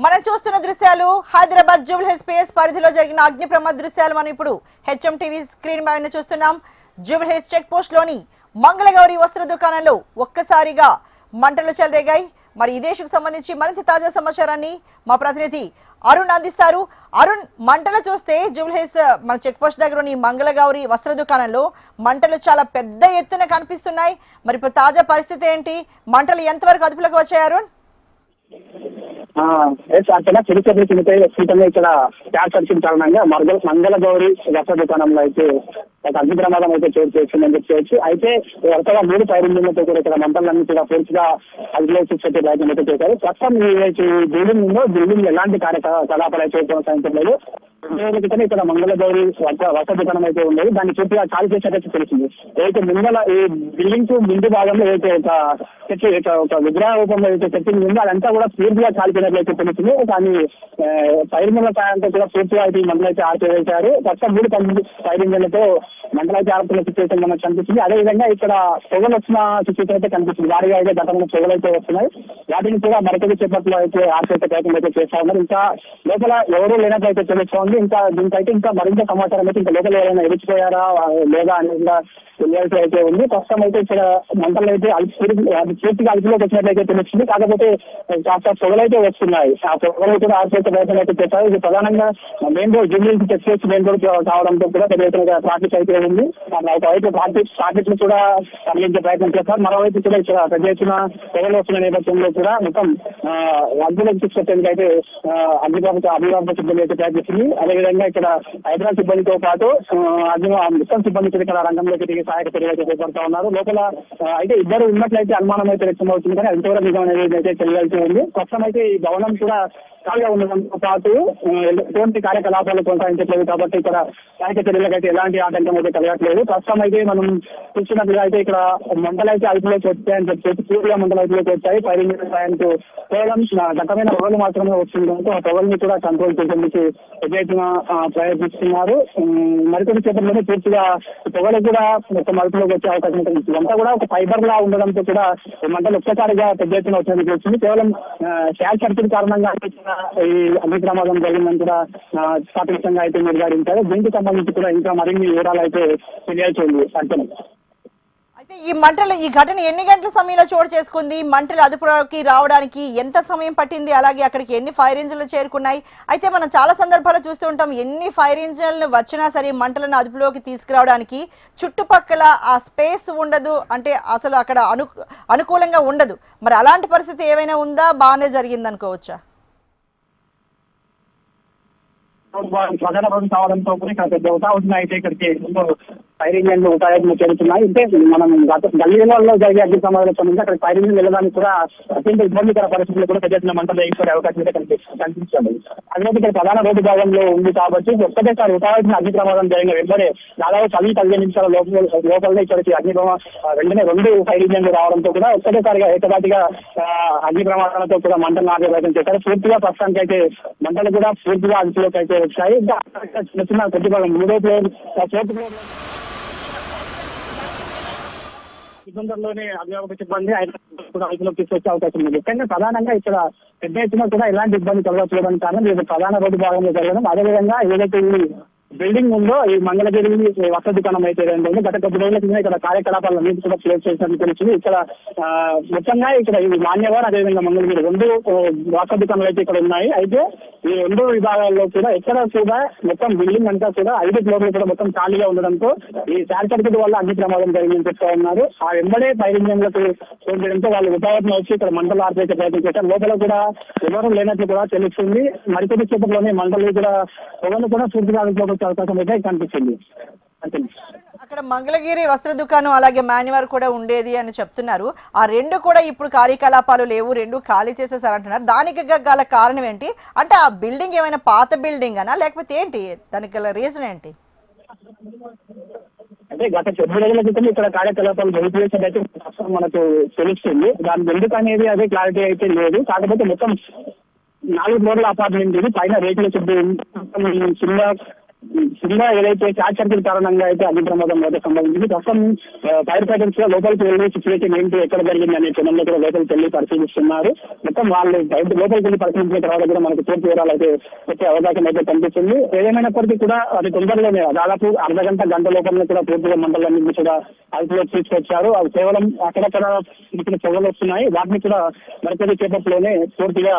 మనం చూస్తున్న దృశ్యాలు హైదరాబాద్ జూబ్లీహిల్స్ పిఎస్ పరిధిలో జరిగిన అగ్ని ప్రమాద దృశ్యాలు మనం ఇప్పుడు హెచ్ఎం టీవీ స్క్రీన్ పైన చూస్తున్నాం. జూబ్లీహిల్స్ చెక్ పోస్ట్ లోని మంగళగౌరి వస్త్ర దుకాణంలో ఒక్కసారిగా మంటలు చెలరేగాయి. మరి ఈ దేశకు సంబంధించి మరింత తాజా సమాచారాన్ని మా ప్రతినిధి అరుణ్ అందిస్తారు. అరుణ్, మంటలు చూస్తే జూబ్లీహిల్స్ మన చెక్ పోస్ట్ దగ్గరని మంగళగౌరి వస్త్ర దుకాణంలో మంటలు చాలా పెద్ద ఎత్తున కనిపిస్తున్నాయి. మరి ఇప్పుడు తాజా పరిస్థితి ఏంటి? మంటలు ఎంతవరకు అదుపులోకి వచ్చాయి అరుణ్? ఇక్కడ గ్యాస్ సర్కిల్ కారణంగా మంగళగౌరి వస్త్ర దుకాణంలో అయితే ఒక అగ్ని ప్రమాదం అయితే చోటు చేసిందని చెప్పవచ్చు. అయితే వరుసగా 3 ఫైర్ ఇంజిన్లతో కూడా ఇక్కడ మంటలన్నీ కూడా పూర్తిగా అదుపులో చూసే ప్రయత్నం అయితే చేశారు. ప్రస్తుతం బిల్డింగ్ ఎలాంటి కార్యకలాపాలు అయితే కొనసాగించలేదు. 2 రోజుల క్రితం ఇక్కడ మంగళగౌరి వస్త్ర దుకాణం అయితే ఉండేది, దాన్ని పూర్తిగా ఖాళీ చేసినట్టు తెలిసింది. అయితే ఈ బిల్డింగ్ కు ముందు భాగంలో అయితే ఒక విగ్రహ రూపంలో అయితే చెట్టింగ్ ఉందో అదంతా కూడా పూర్తిగా కాలిపోయినట్లయితే తెలిసింది. కానీ ఫైర్ ఇంజిన్ల సాయంతో కూడా పూర్తిగా అయితే మంటలు అయితే ఆర్పివేశారు. ప్రస్తుతం 3 ఫైర్ ఇంజిన్లతో మంటలు అయితే ఆడుతున్న సిచ్యువేషన్ మనకు కనిపిస్తుంది. అదేవిధంగా ఇక్కడ పొగలు వచ్చిన సిచ్యువేషన్ అయితే కనిపిస్తుంది. వారిగా అయితే గతంలో పొగలు అయితే వస్తున్నాయి. వాటిని కూడా మరికొద్ది చేపట్లో అయితే ఆర్పేసే ప్రయత్నం అయితే చేస్తా ఉన్నారు. ఇంకా లోపల ఎవరూ లేనట్లయితే తెలుస్తోంది. ఇంకా దీనికైతే ఇంకా మరింత సమాచారం అయితే ఇంకా లోపల ఎవరైనా ఎరిచిపోయారా లేదా అనేది కూడా తెలియాల్సి అయితే ఉంది. ప్రస్తుతం అయితే ఇక్కడ మంటలు అయితే పూర్తిగా అదుపులోకి వచ్చినట్లయితే తెలుస్తుంది. కాకపోతే కాస్త పొగలైతే వస్తున్నాయి. ఆ పొగలు కూడా ఆర్పేసే ప్రయత్నం అయితే చేస్తారు. ఇది ప్రధానంగా main road Jubilee Hills check post main road కావడంతో కూడా పెద్ద ట్రాఫిక్ అయితే ఉంది. ఒకవైపు ట్రాఫిక్ కూడా తరలించే ప్రయత్నం చేస్తారు. మరోవైపు కూడా ఇక్కడ పెద్ద ఎత్తున పొగలు వస్తున్న నేపథ్యంలో కూడా మొత్తం అగ్నిలోకి తీసుకొచ్చేందుకు అయితే అగ్నిమాపక సిబ్బంది అయితే ప్రయత్నిస్తుంది. అదేవిధంగా ఇక్కడ హైదరాబాద్ సిబ్బందితో పాటు మొత్తం సిబ్బంది కూడా ఇక్కడ రంగంలోకి దిగి సహాయక చర్యలు అయితే చేపడుతూ ఉన్నారు. లోపల అయితే ఇద్దరు ఉన్నట్లయితే అనుమానం అయితే వ్యక్తమవుతుంది, కానీ అది కూడా నిజం అనేది అయితే తెలియాల్సి ఉంది. ప్రస్తుతం అయితే ఈ భవనం కూడా ఖాళీగా ఉండడంతో పాటు ఎటువంటి కార్యకలాపాలు కొనసాగించట్లేదు. కాబట్టి ఇక్కడ సహాయక చర్యలకు అయితే ఎలాంటి ఆటంకం అయితే కలగట్లేదు. ప్రస్తుతం అయితే మనం చూస్తున్నట్లుగా అయితే ఇక్కడ మంటలు అయితే అదుపులోకి వచ్చాయని చెప్పేసి పూర్తిగా మంటలు అదుపులోకి వచ్చాయి. ఫైర్ ఇంజిన్ సాయంతో కేవలం దట్టమైన పొగలు మాత్రమే వస్తుండడంతో ఆ పొగల్ని కూడా కంట్రోల్ చేసేందుకు ఎదురైన ప్రయత్నిస్తున్నారు. మరికొన్ని సేపట్లోనే పూర్తిగా పొగలు కూడా మొత్తం అదుపులోకి వచ్చే అవకాశం ఉంటుంది. ఇదంతా కూడా ఒక ఫైబర్ లా ఉండడంతో కూడా మంటలు ఒక్కసారిగా పెద్ద ఎత్తున వచ్చేందుకు వచ్చింది. కేవలం షార్ట్ సర్క్యూట్ కారణంగా ఈ అగ్ని ప్రమాదం జరిగిందని కూడా ప్రాథమికంగా అయితే నిర్ధారించారు. దీనికి సంబంధించి కూడా ఇంకా మరిన్ని వివరాలు అయితే తెలియాల్సి ఉంది. అయితే ఈ ఘటన ఎన్ని గంటల సమయంలో చోటు చేసుకుంది? మంటలు అదుపులోకి రావడానికి ఎంత సమయం పట్టింది? అలాగే అక్కడికి ఎన్ని ఫైర్ ఇంజిన్లు చేరుకున్నాయి? అయితే మనం చాలా సందర్భాల్లో చూస్తూ ఉంటాం, ఎన్ని ఫైర్ ఇంజిన్లు వచ్చినా సరే మంటలను అదుపులోకి తీసుకురావడానికి చుట్టుపక్కల ఆ స్పేస్ ఉండదు, అంటే అసలు అక్కడ అనుకూలంగా ఉండదు. మరి అలాంటి పరిస్థితి ఏమైనా ఉందా? బాగానే జరిగింది అనుకోవచ్చా? ప్రధాన రోజు కావడంతో కూడా ఇక్కడ పెద్ద ఉటావుతున్నా అయితే ఇక్కడికి ఫైర్ ఇంజిన్లు ఉటాయాలు చేరుతున్నాయి. అంటే మనం గల్లీలలో జరిగే అగ్ని ప్రమాదాలకు సంబంధించి అక్కడ ఫైర్ ఇంజిన్ వెళ్ళడానికి కూడా అత్యంత ఇబ్బందికర పరిస్థితులు కూడా పెద్ద ఎత్తున మంటలు వేయించుకునే అవకాశం అయితే కనిపించండి. అదే ఇక్కడ ప్రధాన రోడ్డు భాగంలో ఉంది కాబట్టి ఒక్కటేసారి ఉటాయాల్సిన అగ్ని ప్రమాదం జరిగిన వెంటనే దాదాపు 10-15 నిమిషాల లోపలనే ఇక్కడికి వెంటనే 2 ఫైర్ ఇంజిన్లు రావడంతో కూడా ఒక్కటేసారిగా ఏకదాటిగా అగ్ని ప్రమాదాలతో కూడా మంటలు ఆపే ప్రయత్నం చేశారు. పూర్తిగా ప్రస్తుతానికి అయితే మంటలు కూడా పూర్తిగా అదుపులోకి అయితే వచ్చాయి. ఇంకా చిన్న చిన్న ప్రతిభాగం 3వ ఫ్లోర్ 4th ఫ్లోర్ సిబ్బందిలోనే అభిభావక సిబ్బంది అదుపులోకి తీసుకొచ్చే అవకాశం ఉంది. ముఖ్యంగా ప్రధానంగా ఇక్కడ పెద్ద ఎత్తున కూడా ఎలాంటి ఇబ్బంది కలగకపోవడానికి కారణం ఇది ప్రధాన రోడ్డు భాగంలో జరగడం. అదేవిధంగా ఏదైతే ఈ బిల్డింగ్ ఉందో ఈ మంగళగిరి వస్త్ర దుకాణం అయితే ఏంటంటే గత కొద్ది రోజుల కింద ఇక్కడ కార్యకలాపాలన్నింటి కూడా క్లోజ్ చేసినట్టు తెలిసింది. ఇక్కడ మొత్తంగా ఇక్కడ ఈ మాన్యవార్ అదేవిధంగా మంగళగిరి 2 వస్త్ర దుకాణాలు అయితే ఇక్కడ ఉన్నాయి. అయితే ఈ 2 విభాగాల్లో కూడా ఎక్కడ కూడా మొత్తం బిల్డింగ్ అంతా కూడా 5 ఫ్లోర్లు కూడా మొత్తం ఖాళీగా ఉండడంతో ఈ షార్ట్ సర్క్యూట్ వల్ల అగ్ని ప్రమాదం జరిగిందని చెప్తా ఉన్నారు. ఆ వెంబడే ఫైర్ ఇంజిన్లకు చేయడంతో వాళ్ళు ఉపాధి వచ్చి ఇక్కడ మంటలు ఆర్పేసే ప్రయత్నం చేశారు. లోపల కూడా ఎవరు లేనట్లు కూడా తెలుస్తుంది. మరికొద్ది సేపట్లోనే మంటలు కూడా పొగలు కూడా పూర్తిగా అవకాశం అయితే కనిపిస్తుంది. అక్కడ మంగళగిరి వస్త్ర దుకాణం అలాగే మాన్యువర్ కూడా ఉండేది అని చెప్తున్నారు. ఆ 2 కూడా ఇప్పుడు కార్యకలాపాలు లేవు, 2 ఖాళీ చేసేసారంటున్నారు. దానికి గల కారణం ఏంటి? అంటే ఆ బిల్డింగ్ ఏమైనా పాత బిల్డింగ్ అనా లేకపోతే ఏంటి? దానికి గల రీజన్ ఏంటి? అంటే గత 9 రోజుల క్రితం ఇక్కడ కార్యకలాపాలు జరిపివేసేదైతే మనకు తెలుస్తుంది. దాని ఎందుకు అనేది అదే క్లారిటీ అయితే లేదు. కాకపోతే మొత్తం 4 ఫ్లోర్ల అపార్ట్మెంట్ ఇది. పైన రేకుల చుట్టూ చిన్న కింద ఏదైతే షార్ట్ సర్క్యూట్ కారణంగా అయితే అగ్ని ప్రమాదం అయితే సంభవించింది. ప్రస్తుతం ఫైర్ ఫైటర్స్ లోపలికి వెళ్ళి సిచ్యువేషన్ ఏంటి, ఎక్కడ జరిగింది అనే క్షణంలో కూడా లోపలికి వెళ్ళి పరిశీలిస్తున్నారు. మొత్తం వాళ్ళు బయట లోపలికి వెళ్ళి పరిశీలించిన తర్వాత కూడా మనకు పూర్తి వివరాలు అయితే వచ్చే అవకాశం అయితే కనిపిస్తుంది. ఏదేమైనప్పటికీ కూడా అది తొందరలోనే దాదాపు గంట లోపలనే కూడా పూర్తిగా మంటలన్నింటినీ కూడా అదుపులోకి తీసుకొచ్చారు. అవి కేవలం అక్కడక్కడ ఇక్కడ పొగలు వస్తున్నాయి. వాటిని కూడా మరికొద్ది సేపట్లోనే పూర్తిగా